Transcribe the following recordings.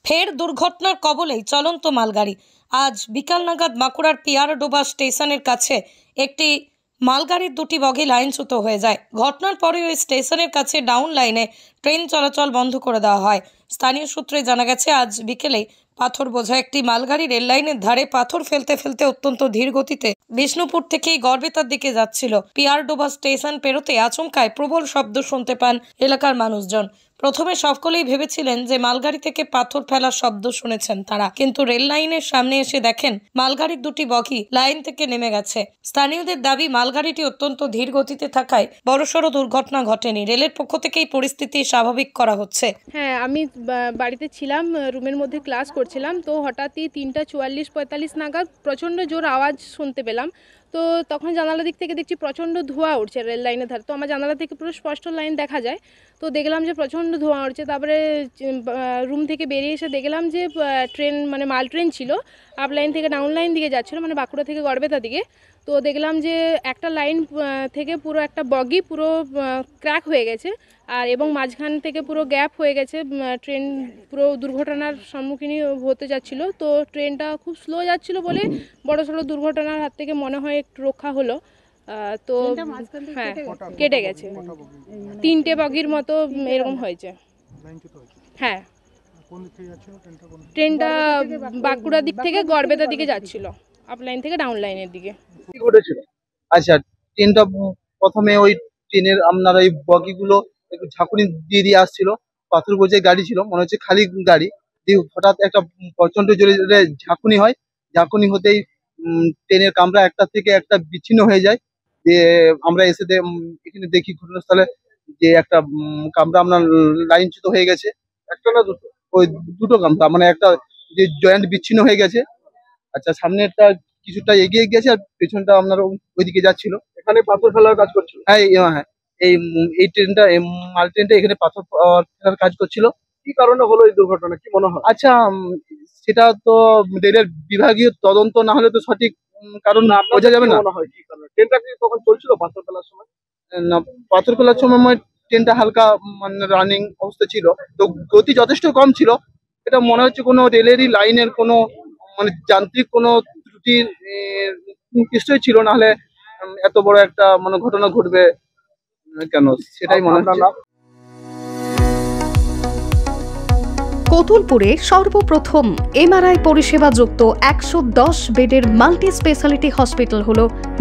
ফের দুর্ঘটনার কবলেই চলন্ত মালগাড়ি। আজ বিকাল নাগাদ বাঁকুড়ার পিয়ারডোবা স্টেশনের কাছে একটি মালগাড়ির দুটি বগি লাইনচ্যুত হয়ে যায়। ঘটনার পরে ওই স্টেশনের কাছে ডাউন লাইনে ট্রেন চলাচল বন্ধ করে দেওয়া হয়। স্থানীয় সূত্রে জানা গেছে, আজ বিকেলে পাথর বোঝা একটি মালগাড়ি রেল লাইনের ধারে পাথর ফেলতে ফেলতে অত্যন্ত ধীর গতিতে বিষ্ণুপুর থেকে গড়বেতার দিকে যাচ্ছিল। পিয়ারডোবা স্টেশন পেরোতে আচমকায় প্রবল শব্দ শুনতে পান এলাকার মানুষজন। প্রথমে সকলেই ভেবেছিলেন যে মালগাড়ি থেকে পাথর ফেলার শব্দ শুনেছেন তারা, কিন্তু রেল লাইনের সামনে এসে দেখেন মালগাড়ির দুটি বগি লাইন থেকে নেমে গেছে। স্থানীয়দের দাবি, মালগাড়িটি অত্যন্ত ধীর গতিতে থাকায় বড়সড় দুর্ঘটনা ঘটেনি। রেলের পক্ষ থেকেই পরিস্থিতি স্বাভাবিক করা হচ্ছে। হ্যাঁ, আমি বাড়িতে ছিলাম, রুমের মধ্যে ক্লাস করছিলাম, তো হঠাৎই 3টা 44-45 নাগাদ প্রচণ্ড জোর আওয়াজ শুনতে পেলাম। তো তখন জানালা দিক থেকে দেখছি প্রচণ্ড ধোঁয়া উঠছে রেল লাইনের ধারে। তো আমার জানালা থেকে পুরো স্পষ্ট লাইন দেখা যায়। তো দেখলাম যে প্রচণ্ড ধোঁয়া উঠছে। তারপরে রুম থেকে বেরিয়ে এসে দেখলাম যে ট্রেন, মানে মাল ট্রেন ছিল, আপ লাইন থেকে ডাউন লাইন দিকে যাচ্ছিলো, মানে বাঁকুড়া থেকে গড়বেতা দিকে। তো দেখলাম যে একটা লাইন থেকে পুরো একটা বগি পুরো ক্র্যাক হয়ে গেছে, আর এবং মাঝখান থেকে পুরো গ্যাপ হয়ে গেছে। ট্রেন পুরো দুর্ঘটনার সম্মুখীন হতে যাচ্ছিল। তো ট্রেনটা খুব স্লো যাচ্ছিল বলে বড়সড় দুর্ঘটনার হাত থেকে মনে হয় একটু রক্ষা হলো। তো হ্যাঁ, কেটে গেছে, 3টে বগির মতো এরকম হয়েছে। হ্যাঁ, ট্রেনটা বাঁকুড়ার দিক থেকে গড়বেতার দিকে যাচ্ছিল, আপ লাইন থেকে ডাউন লাইনের দিকে। আচ্ছা, ট্রেনটা প্রথমে ওই ট্রেনের আপনার ওই বগিগুলো একটু ঝাঁকুনি দিয়ে দিয়ে আসছিল। পাথর বোঝাই গাড়ি ছিল, মনে হচ্ছে খালি গাড়ি। দিয়ে হঠাৎ একটা প্রচন্ড জোরে ঝাঁকুনি হয়। ঝাঁকুনি হতেই ট্রেনের কামরা একটা থেকে একটা বিচ্ছিন্ন হয়ে যায়। দিয়ে আমরা এসে এখানে দেখি ঘটনাস্থলে যে একটা কামরা আপনার লাইনচ্যুত হয়ে গেছে। একটা না দুটো, ওই দুটো কামরা, মানে একটা যে জয়েন্ট বিচ্ছিন্ন হয়ে গেছে। আচ্ছা, সামনেরটা কিছুটা এগিয়ে গেছে আর পেছনটা আপনার ওইদিকে যাচ্ছিল। এখানে পাথর ফেলার কাজ করছিল। হ্যাঁ হ্যাঁ, এই ট্রেনটা, এই মাল ট্রেনটা এখানে পাথর ফেলার কাজ করছিল। কি কারণে হলো এই দুর্ঘটনা, কি মনে হয়? আচ্ছা, সেটা তো রেলের বিভাগীয় তদন্ত না হলে তো সঠিক কারণ বোঝা যাবে না। মনে হয় কি কারণে ট্রেনটা কি তখন চলছিল পাথর ফেলার সময়? না, পাথর ফেলার সময় ট্রেনটা হালকা মানে রানিং অবস্থা ছিল, তো গতি যথেষ্ট কম ছিল। এটা মনে হচ্ছে কোনো রেলেরই লাইনের কোনো মানে যান্ত্রিক কোনো ত্রুটির নিশ্চয়ই ছিল, না হলে এত বড় একটা মানে ঘটনা ঘটবে কেন, সেটাই মনে হচ্ছে। কতুলপুরে সর্বপ্রথম এমআরআই পরিষেবা যুক্ত 110 বেডের মাল্টি স্পেশালিটি হসপিটাল হল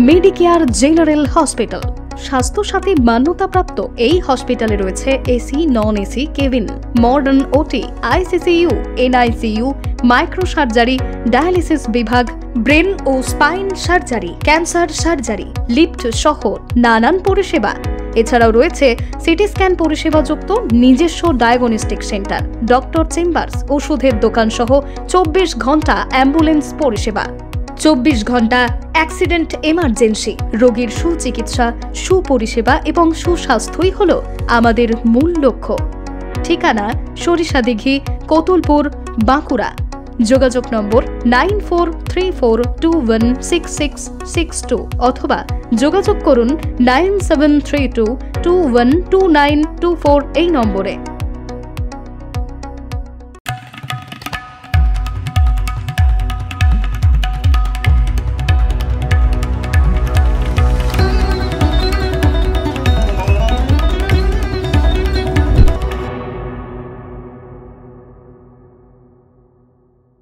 মেডিকেয়ার জেনারেল হসপিটাল। স্বাস্থ্যসাথী মান্যতাপ্রাপ্ত এই হসপিটালে রয়েছে AC, non AC cabin, modern OT, ICCU, NICU, micro surgery, dialysis বিভাগ, ব্রেন ও spine surgery, cancer surgery, lift সহ নানান পরিষেবা। এছাড়াও রয়েছে সিটি স্ক্যান পরিষেবাযুক্ত নিজস্ব ডায়াগনস্টিক সেন্টার, ডক্টর চেম্বার্স, ওষুধের দোকান সহ 24 ঘন্টা অ্যাম্বুলেন্স পরিষেবা। 24 ঘন্টা অ্যাক্সিডেন্ট এমার্জেন্সি। রোগীর সুচিকিৎসা, সুপরিষেবা এবং সুস্বাস্থ্যই হল আমাদের মূল লক্ষ্য। ঠিকানা সরিষাদিঘি, কতুলপুর, বাঁকুড়া। যোগাযোগ নম্বর 9434216662 অথবা যোগাযোগ করুন 9732212924 এই নম্বরে।